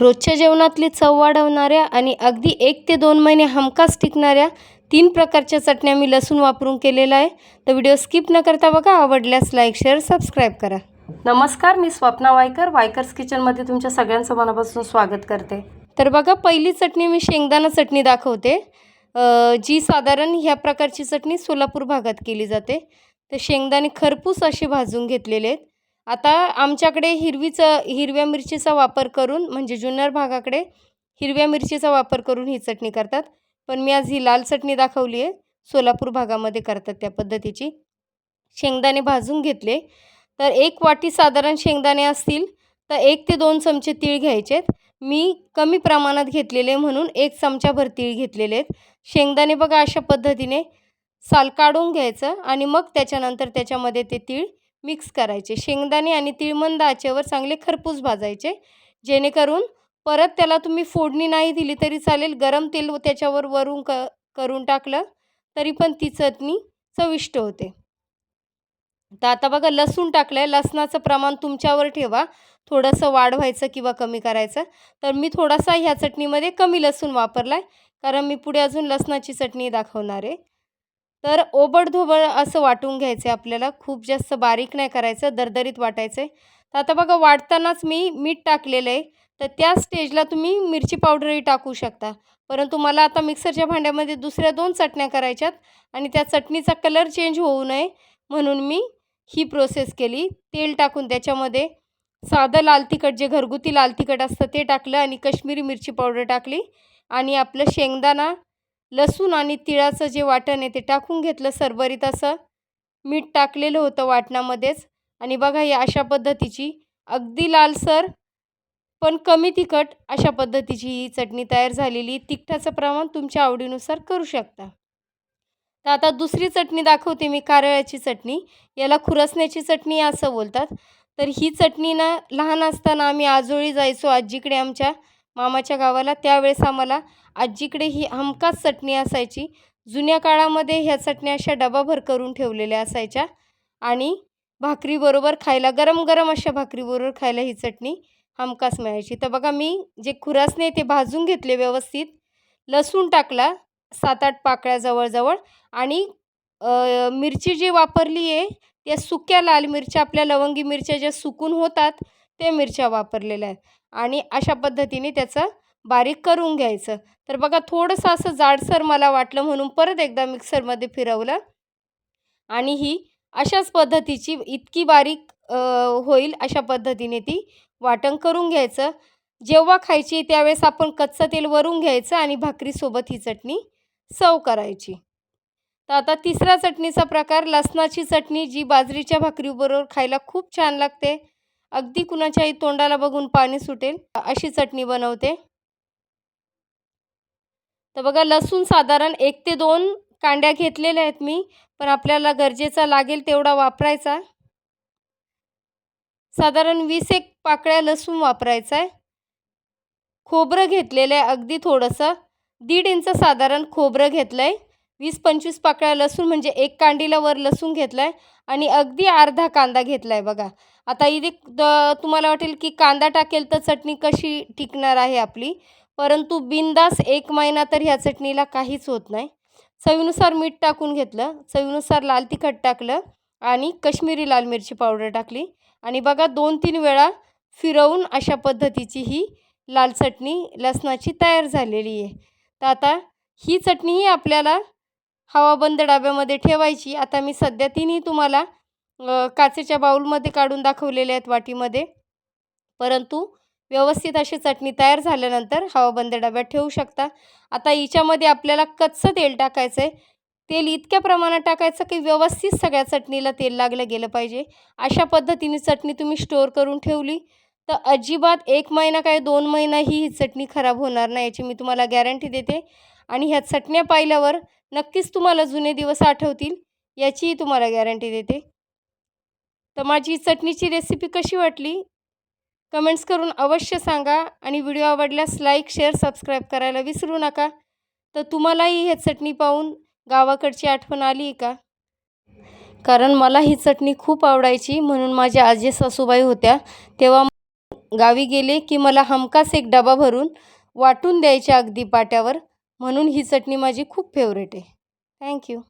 रोजच्या जेवणातली चव वाढवणाऱ्या आणि अगदी 1 ते 2 महिने हमखास टिकणाऱ्या 3 प्रकारच्या चटण्या मी लसूण वापरून केलेला आहे. तर व्हिडिओ स्किप न करता बघा. आवडल्यास लाईक, शेअर, सबस्क्राईब करा. नमस्कार, मी स्वप्ना वायकर, वायकर्स किचनमध्ये तुमच्या सगळ्यांचं मनापासून स्वागत करते. तर बघा, पहिली चटणी मी शेंगदाणा चटणी दाखवते, जी साधारण ह्या प्रकारची चटणी सोलापूर भागात केली जाते. तर शेंगदाणे खरपूस असे भाजून घेतलेले आहेत. आता आमच्याकडे हिरव्या मिरचीचा वापर करून, म्हणजे जुन्नर भागाकडे हिरव्या मिरचीचा वापर करून ही चटणी करतात. पण मी आज ही लाल चटणी दाखवली आहे, सोलापूर भागामध्ये करतात त्या पद्धतीची. शेंगदाणे भाजून घेतले. तर 1 वाटी साधारण शेंगदाणे असतील तर 1 ते 2 चमचे तीळ घ्यायचेत. मी कमी प्रमाणात घेतलेले म्हणून 1 चमचाभर तीळ घेतलेले आहेत. शेंगदाणे बघा अशा पद्धतीने साल काढून घ्यायचं आणि मग त्याच्यानंतर त्याच्यामध्ये ते तीळ मिक्स करायचे. शेंगदाणे आणि तीळ मंद आचेवर चांगले खरपूस भाजायचे, जेणेकरून परत त्याला तुम्ही फोडणी नाही दिली तरी चालेल. गरम तेल त्याच्यावर वरून करून टाकलं तरी पण ती चटणी चविष्ट होते. तर आता बघा, लसूण टाकलं आहे. लसणाचं प्रमाण तुमच्यावर ठेवा, थोडंसं वाढवायचं किंवा कमी करायचं. तर मी थोडासा ह्या चटणीमध्ये कमी लसूण वापरला आहे, कारण मी पुढे अजून लसणाची चटणी दाखवणार आहे. तर ओबडधोबड असं वाटून घ्यायचं आहे आपल्याला, खूप जास्त बारीक नाही करायचं, दरदरीत वाटायचं आहे. तर आता बघा, वाटतानाच मी मीठ टाकलेलं आहे. तर त्या स्टेजला तुम्ही मिरची पावडरही टाकू शकता. परंतु मला आता मिक्सरच्या भांड्यामध्ये दुसऱ्या 2 चटण्या करायच्यात आणि त्या चटणीचा कलर चेंज होऊ नये म्हणून मी ही प्रोसेस केली. तेल टाकून त्याच्यामध्ये साधं लाल तिखट, जे घरगुती लाल तिखट असतं ते टाकलं आणि कश्मीरी मिरची पावडर टाकली आणि आपलं शेंगदाणा, लसूण आणि तिळाचं जे वाटण आहे ते टाकून घेतलं. सरभरीत असं मीठ टाकलेलं होतं वाटणामध्येच. आणि बघा, या अशा पद्धतीची अगदी लालसर पण कमी तिखट अशा पद्धतीची ही चटणी तयार झालेली. तिखटाचं प्रमाण तुमच्या आवडीनुसार करू शकता. तर आता दुसरी चटणी दाखवते मी, कारळ्याची चटणी. याला खुरसण्याची चटणी असं बोलतात. तर ही चटणी ना, लहान असताना आम्ही आजोळी जायचो आजीकडे, आमच्या मामाच्या गावाला. त्यावेळेस आम्हाला आजीकडे ही हमखास चटणी असायची. जुन्या काळामध्ये ह्या चटण्या अशा डबाभर करून ठेवलेल्या असायच्या आणि भाकरीबरोबर खायला, गरम गरम अशा भाकरीबरोबर खायला ही चटणी हमखास मिळायची. तर बघा, मी जे खुरासणे ते भाजून घेतले व्यवस्थित. लसूण टाकला 7-8 पाकळ्या जवळजवळ आणि मिरची जी वापरली आहे त्या सुक्या लाल मिरच्या, आपल्या लवंगी मिरच्या ज्या सुकून होतात त्या मिरच्या वापरलेल्या आहेत. आणि अशा पद्धतीने त्याचं बारीक करून घ्यायचं. तर बघा, थोडंसं असं जाडसर मला वाटलं म्हणून परत एकदा मिक्सरमध्ये फिरवलं आणि ही अशाच पद्धतीची इतकी बारीक होईल अशा पद्धतीने ती वाटण करून घ्यायचं. जेव्हा खायची त्यावेळेस आपण कच्चं तेल वरून घ्यायचं आणि भाकरीसोबत ही चटणी सर्व करायची. तर आता तिसरा चटणीचा प्रकार, लसणाची चटणी, जी बाजरीच्या भाकरीबरोबर खायला खूप छान लागते. अगदी कुणाच्याही तोंडाला बघून पाणी सुटेल अशी चटणी बनवते. तर बघा, लसूण साधारण 1 ते 2 कांड्या घेतलेल्या आहेत मी, पण आपल्याला गरजेचा लागेल तेवढा वापरायचा. साधारण 20-1 पाकळ्या लसूण वापरायचा आहे. खोबरं घेतलेलं आहे अगदी थोडंसं, 1.5 इंच साधारण खोबरं घेतलं आहे. 20-25 पाकळ्या लसूण म्हणजे 1 कांडीला वर लसूण घेतला आहे आणि अगदी अर्धा कांदा घेतला आहे बघा. आता इथे तुम्हाला वाटेल की कांदा टाकेल तर चटणी कशी टिकणार आहे आपली, परंतु बिनधास्त 1 महिना तर ह्या चटणीला काहीच होत नाही. चवीनुसार मीठ टाकून घेतलं, चवीनुसार लाल तिखट टाकलं आणि कश्मीरी लाल मिरची पावडर टाकली आणि बघा 2-3 वेळा फिरवून अशा पद्धतीची ही लाल चटणी लसणाची तयार झालेली आहे. तर आता ही चटणीही आपल्याला हवाबंद डब्यामध्ये ठेवायची. आता मी सध्या तिन्ही तुम्हाला काचेच्या बाउलमध्ये काढून दाखवलेले आहेत, वाटीमध्ये. परंतु व्यवस्थित अशी चटणी तयार झाल्यानंतर हवाबंद डब्यात ठेवू शकता. आता हिच्यामध्ये आपल्याला कच्चं तेल टाकायचं आहे. तेल इतक्या प्रमाणात टाकायचं की व्यवस्थित सगळ्या चटणीला तेल लागलं गेलं पाहिजे. अशा पद्धतीने चटणी तुम्ही स्टोअर करून ठेवली तर अजिबात 1 महिना काय 2 महिनाही ही चटणी खराब होणार नाही, याची मी तुम्हाला गॅरंटी देते. आणि ह्या चटण्या पाहिल्यावर नक्कीच तुम्हाला जुने दिवस आठवतील, याचीही तुम्हाला गॅरंटी देते. तर माझी चटणीची रेसिपी कशी वाटली कमेंट्स करून अवश्य सांगा आणि व्हिडिओ आवडल्यास लाईक, शेअर, सबस्क्राईब करायला विसरू नका. तर तुम्हालाही हे चटणी पाहून गावाकडची आठवण आली आहे का? कारण मला ही चटणी खूप आवडायची, म्हणून माझ्या आजी सासूबाई होत्या तेव्हा गावी गेले की मला हमखास एक डबा भरून वाटून द्यायच्या अगदी पाट्यावर. म्हणून ही चटणी माझी खूप फेवरेट आहे. थँक्यू.